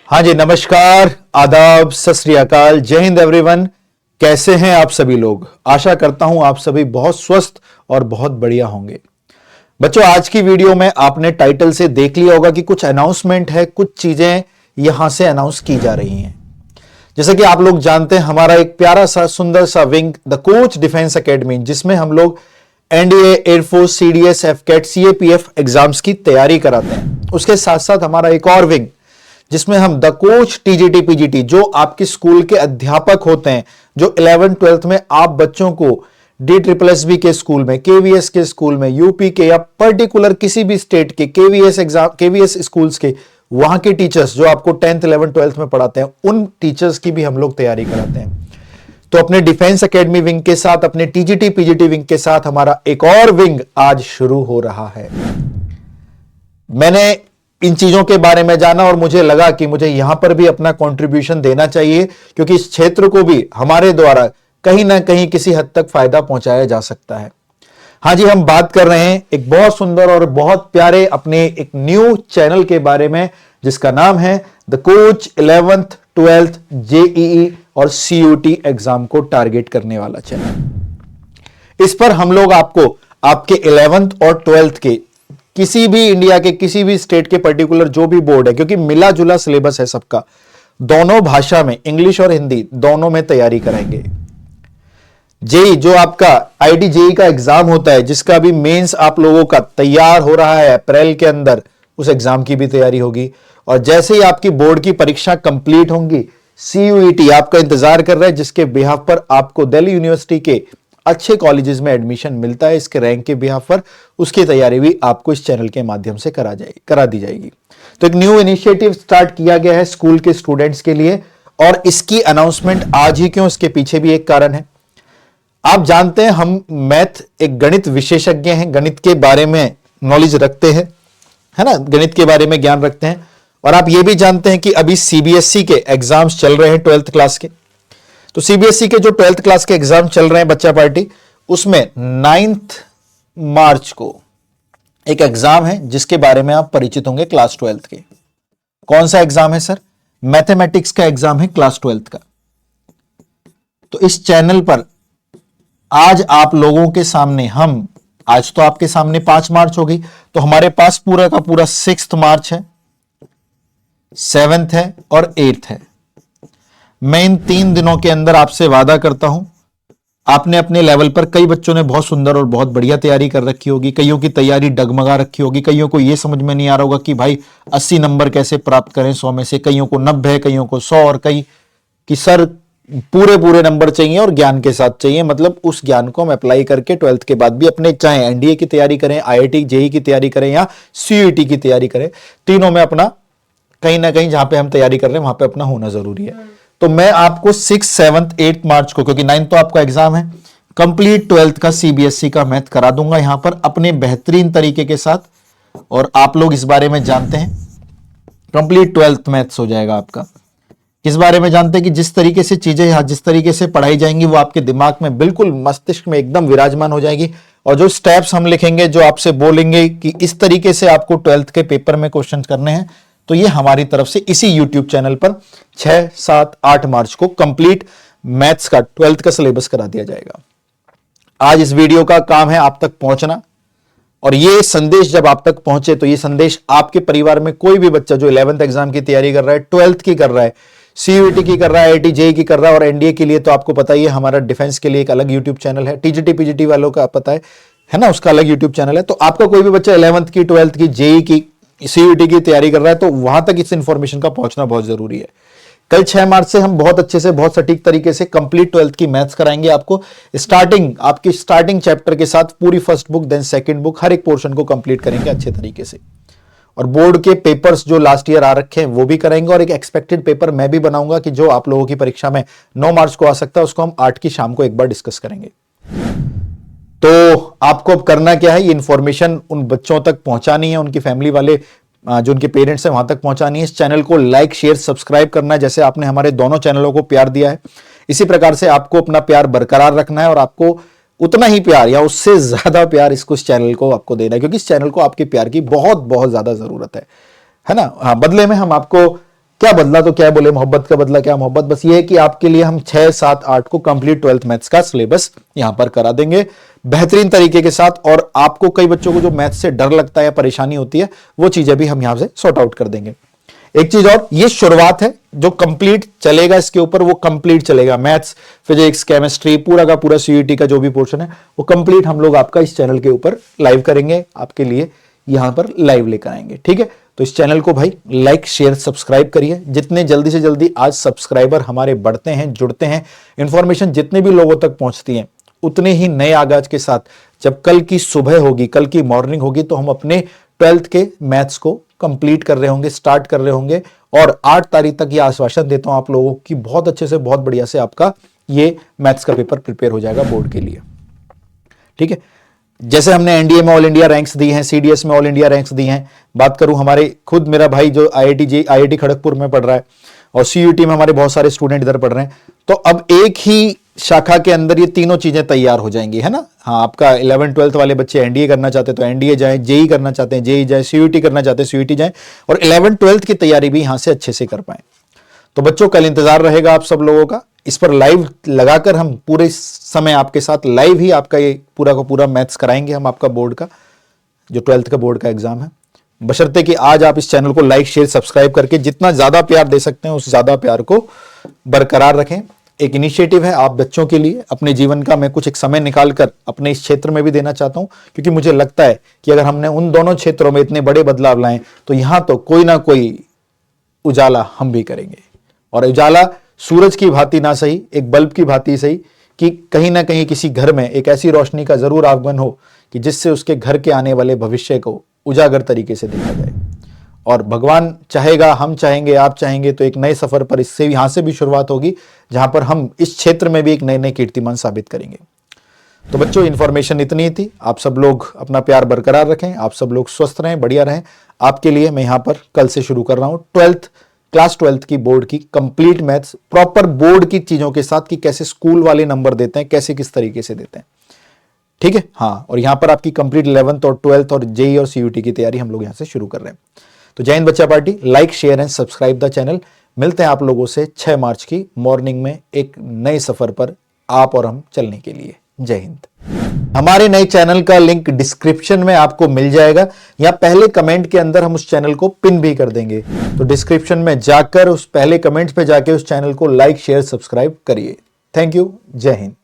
हाँ जी, नमस्कार, आदाब, सत श्री अकाल, जय हिंद एवरीवन। कैसे हैं आप सभी लोग? आशा करता हूं आप सभी बहुत स्वस्थ और बहुत बढ़िया होंगे। बच्चों, आज की वीडियो में आपने टाइटल से देख लिया होगा कि कुछ अनाउंसमेंट है, कुछ चीजें यहां से अनाउंस की जा रही हैं। जैसे कि आप लोग जानते हैं, हमारा एक प्यारा सा सुंदर सा wing the coach defense academy, जिसमें हम लोग NDA, air force, CDS, AFCAT, CAPF exams की तैयारी कराते हैं। उसके साथ साथ हमारा एक और विंग जिसमें हम द कोच टीजीटी पीजीटी, जो आपके स्कूल के अध्यापक होते हैं, जो 11th 12th में आप बच्चों को DSSB के स्कूल में, केवीएस के स्कूल में, यूपी के या पर्टिकुलर किसी भी स्टेट के केवीएस स्कूल्स के वहां के टीचर्स जो आपको 10th 11th 12th में पढ़ाते हैं, उन टीचर्स की भी हम लोग तैयारी कराते हैं। तो अपने डिफेंस एकेडमी विंग के साथ, अपने टीजीटी पीजीटी विंग के साथ हमारा एक और विंग आज शुरू हो रहा है। मैंने इन चीजों के बारे में जाना और मुझे लगा कि मुझे यहां पर भी अपना कंट्रीब्यूशन देना चाहिए, क्योंकि इस क्षेत्र को भी हमारे द्वारा कहीं ना कहीं किसी हद तक फायदा पहुंचाया जा सकता है। हां जी, हम बात कर रहे हैं एक बहुत सुंदर और बहुत प्यारे अपने एक न्यू चैनल के बारे में, जिसका नाम है the coach 11th 12th JEE और सीयूटी एग्जाम को टारगेट करने वाला चैनल। इस पर हम लोग आपको आपके 11th और 12th के किसी भी इंडिया के किसी भी स्टेट के पर्टिकुलर जो भी बोर्ड है, क्योंकि मिला जुला सिलेबस है सबका, दोनों भाषा में, इंग्लिश और हिंदी दोनों में तैयारी कराएंगे। जेई जो आपका आईटी जेई का एग्जाम होता है, जिसका भी मेंस आप लोगों का तैयार हो रहा है अप्रैल के अंदर, उस एग्जाम की भी तैयारी होगी। और जैसे ही आपकी बोर्ड की परीक्षा कंप्लीट होंगी, सीयूईटी आपका इंतजार कर रहा है, जिसके बिहाफ पर आपको दिल्ली यूनिवर्सिटी के अच्छे कॉलेजेस में एडमिशन मिलता है। इसके रैंक के बिहाफ पर उसकी तैयारी भी आपको इस चैनल के माध्यम से करा दी जाएगी। तो एक न्यू इनिशिएटिव स्टार्ट किया गया है स्कूल के स्टूडेंट्स के लिए, और इसकी अनाउंसमेंट आज ही क्यों, इसके पीछे भी एक कारण है। आप जानते हैं हम मैथ एक गणित विशेषज्ञ हैं, गणित के बारे में नॉलेज रखते हैं, है ना, गणित के बारे में ज्ञान रखते हैं। और आप ये भी जानते हैं कि अभी सीबीएसई के एग्जाम्स चल रहे हैं 12th क्लास के। तो सीबीएसई के जो 12th क्लास के एग्जाम चल रहे हैं बच्चा पार्टी, उसमें 9th मार्च को एक एग्जाम है जिसके बारे में आप परिचित होंगे क्लास 12th के। कौन सा एग्जाम है सर? मैथमेटिक्स का एग्जाम है क्लास 12th का। तो इस चैनल पर आज आप लोगों के सामने हम, आज तो आपके सामने 5 मार्च होगी, तो हमारे पास पूरा का पूरा 6th मार्च है, 7th है और 8th है। मैं इन 3 दिनों के अंदर आपसे वादा करता हूं, आपने अपने लेवल पर, कई बच्चों ने बहुत सुंदर और बहुत बढ़िया तैयारी कर रखी होगी, कईयों की तैयारी डगमगा रखी होगी, कईयों को यह समझ में नहीं आ रहा होगा कि भाई 80 नंबर कैसे प्राप्त करें 100 में से, कईयों को 90, कईयों को 100, और कई कि सर पूरे नंबर चाहिए और ज्ञान के साथ चाहिए। मतलब उस ज्ञान को हम अप्लाई करके 12th के बाद भी अपने, चाहे एनडीए की तैयारी करें, आईआईटी जेईई की तैयारी करें या सीयूईटी की तैयारी करें, तीनों में अपना कहीं ना कहीं जहां पे हम तैयारी कर रहे हैं वहां पे अपना होना जरूरी है। तो मैं आपको 6, 7, 8 मार्च को, क्योंकि 9 तो आपका एग्जाम है, कंप्लीट 12th का सीबीएसई का मैथ करा दूंगा यहां पर अपने बेहतरीन तरीके के साथ। और आप लोग इस बारे में जानते हैं, कंप्लीट 12th मैथ्स हो जाएगा आपका। किस बारे में जानते हैं कि जिस तरीके से चीजें यहां, जिस तरीके से पढ़ाई जाएंगी, वो आपके दिमाग में बिल्कुल, मस्तिष्क में एकदम विराजमान हो जाएगी। और जो स्टेप्स हम लिखेंगे, जो आपसे बोलेंगे कि इस तरीके से आपको 12th के पेपर में क्वेश्चन करने हैं, तो ये हमारी तरफ से इसी यूट्यूब चैनल पर 6, 7, 8 मार्च को कंप्लीट मैथ्स का 12th का सिलेबस करा दिया जाएगा। आज इस वीडियो का काम है आप तक पहुंचना, और ये संदेश जब आप तक पहुंचे तो ये संदेश आपके परिवार में कोई भी बच्चा जो 11th एग्जाम की तैयारी कर रहा है, 12th की कर रहा है, सीयूईटी की कर रहा है, आईआईटी जेईई की कर रहा है, और एनडीए के लिए तो आपको पता ही है हमारा डिफेंस के लिए एक अलग यूट्यूब चैनल है, टीजीटी पीजीटी वालों का पता है ना, उसका अलग यूट्यूब चैनल है। तो आपका कोई भी बच्चा 11th की, 12th की, जेईई की, सीयूईटी की तैयारी कर रहा है, तो वहां तक इस इंफॉर्मेशन का पहुंचना बहुत जरूरी है। कल 6 मार्च से हम बहुत अच्छे से, बहुत सटीक तरीके से कंप्लीट 12th की मैथ्स कराएंगे आपको, स्टार्टिंग, आपकी स्टार्टिंग चैप्टर के साथ पूरी first book, then second book, हर एक पोर्शन को कंप्लीट करेंगे अच्छे तरीके से। और बोर्ड के पेपर्स जो लास्ट ईयर आ रखे हैं वो भी कराएंगे, और एक एक्सपेक्टेड पेपर मैं भी बनाऊंगा कि जो आप लोगों की परीक्षा में 9 मार्च को आ सकता है, उसको हम 8 की शाम को एक बार डिस्कस करेंगे। तो आपको अब करना क्या है, ये इंफॉर्मेशन उन बच्चों तक पहुंचानी है, उनकी फैमिली वाले जो उनके पेरेंट्स हैं वहां तक पहुंचानी है। इस चैनल को लाइक, शेयर, सब्सक्राइब करना है, जैसे आपने हमारे दोनों चैनलों को प्यार दिया है, इसी प्रकार से आपको अपना प्यार बरकरार रखना है, और आपको उतना ही प्यार या उससे ज्यादा प्यार इसको, इस चैनल को आपको देना है, क्योंकि इस चैनल को आपके प्यार की बहुत बहुत ज्यादा जरूरत है ना। हाँ, बदले में हम आपको क्या बदला तो क्या बोले, मोहब्बत का बदला क्या मोहब्बत, बस ये है कि आपके लिए हम 6, 7, 8 को कंप्लीट 12th मैथ्स का सिलेबस यहां पर करा देंगे बेहतरीन तरीके के साथ। और आपको कई बच्चों को जो मैथ्स से डर लगता है या परेशानी होती है, वो चीजें भी हम यहां से सॉर्ट आउट कर देंगे। एक चीज और, ये शुरुआत है, जो कंप्लीट चलेगा इसके ऊपर वो कंप्लीट चलेगा। मैथ्स, फिजिक्स, केमिस्ट्री, पूरा का पूरा सीयूईटी का जो भी पोर्शन है वो कंप्लीट हम लोग आपका इस चैनल के ऊपर लाइव करेंगे, आपके लिए यहां पर लाइव लेकर आएंगे। ठीक है, तो इस चैनल को भाई लाइक, शेयर, सब्सक्राइब करिए। जितने जल्दी से जल्दी आज सब्सक्राइबर हमारे बढ़ते हैं, जुड़ते हैं, इंफॉर्मेशन जितने भी लोगों तक पहुंचती है, उतने ही नए आगाज के साथ जब कल की सुबह होगी, कल की मॉर्निंग होगी, तो हम अपने 12th के मैथ्स को कंप्लीट कर रहे होंगे, स्टार्ट कर रहे होंगे। और 8 तारीख तक ये आश्वासन देता हूं आप लोगों की, बहुत अच्छे से, बहुत बढ़िया से आपका ये मैथ्स का पेपर प्रिपेयर हो जाएगा बोर्ड के लिए। ठीक है, जैसे हमने एनडीए में ऑल इंडिया रैंक्स दी हैं, सीडीएस में ऑल इंडिया रैंक्स दी हैं, बात करूं हमारे खुद मेरा भाई जो आईआईटी खड़गपुर में पढ़ रहा है, और सीयूईटी में हमारे बहुत सारे स्टूडेंट इधर पढ़ रहे हैं, तो अब एक ही शाखा के अंदर ये तीनों चीजें तैयार हो जाएंगी, है ना। हाँ, आपका 11th 12th वाले बच्चे एनडीए करना चाहते हैं तो एनडीए जाए, जेई करना चाहते हैं जेई जाए, सीयूईटी करना चाहते हैं सीयूईटी जाए, और 11th 12th की तैयारी भी यहां से अच्छे से कर पाए। तो बच्चों, कल इंतजार रहेगा आप सब लोगों का, इस पर लाइव लगाकर हम पूरे समय आपके साथ लाइव ही आपका ये पूरा का पूरा मैथ्स कराएंगे हम, आपका बोर्ड का जो 12th का बोर्ड का एग्जाम है। बशर्ते कि आज आप इस चैनल को लाइक, शेयर, सब्सक्राइब करके जितना ज्यादा प्यार दे सकते हैं उस ज्यादा प्यार को बरकरार रखें। एक इनिशिएटिव है आप बच्चों के लिए, अपने जीवन का मैं कुछ एक समय निकालकर अपने इस क्षेत्र में भी देना चाहता हूं, क्योंकि मुझे लगता है कि अगर हमने उन दोनों क्षेत्रों में इतने बड़े बदलाव लाए तो यहां तो कोई ना कोई उजाला हम भी करेंगे। और उजाला सूरज की भांति ना सही, एक बल्ब की भांति सही, कि कहीं ना कहीं किसी घर में एक ऐसी रोशनी का जरूर आगमन हो कि जिससे उसके घर के आने वाले भविष्य को उजागर तरीके से देखा जाए। और भगवान चाहेगा, हम चाहेंगे, आप चाहेंगे, तो एक नए सफर पर इससे यहां से भी शुरुआत होगी, जहां पर हम इस क्षेत्र में भी एक नए नए कीर्तिमान साबित करेंगे। तो बच्चों, इंफॉर्मेशन इतनी ही थी। आप सब लोग अपना प्यार बरकरार रखें, आप सब लोग स्वस्थ रहें, बढ़िया रहें। आपके लिए मैं यहां पर कल से शुरू कर रहा हूं क्लास 12th की बोर्ड की कंप्लीट मैथ्स, प्रॉपर बोर्ड की चीजों के साथ, कि कैसे स्कूल वाले नंबर देते हैं, कैसे किस तरीके से देते हैं। ठीक है, हाँ, और यहां पर आपकी कंप्लीट 11th और 12th और जेई और सीयूटी की तैयारी हम लोग यहां से शुरू कर रहे हैं। तो जय हिंद बच्चा party, like, share and subscribe the channel. मिलते हैं आप लोगों से 6 मार्च की मॉर्निंग में एक नए सफर पर आप और हम चलने के लिए। जय हिंद। हमारे नए चैनल का लिंक डिस्क्रिप्शन में आपको मिल जाएगा, या पहले कमेंट के अंदर हम उस चैनल को पिन भी कर देंगे। तो डिस्क्रिप्शन में जाकर उस पहले कमेंट्स पे जाके उस चैनल को लाइक, शेयर, सब्सक्राइब करिए। Thank you. जय हिंद।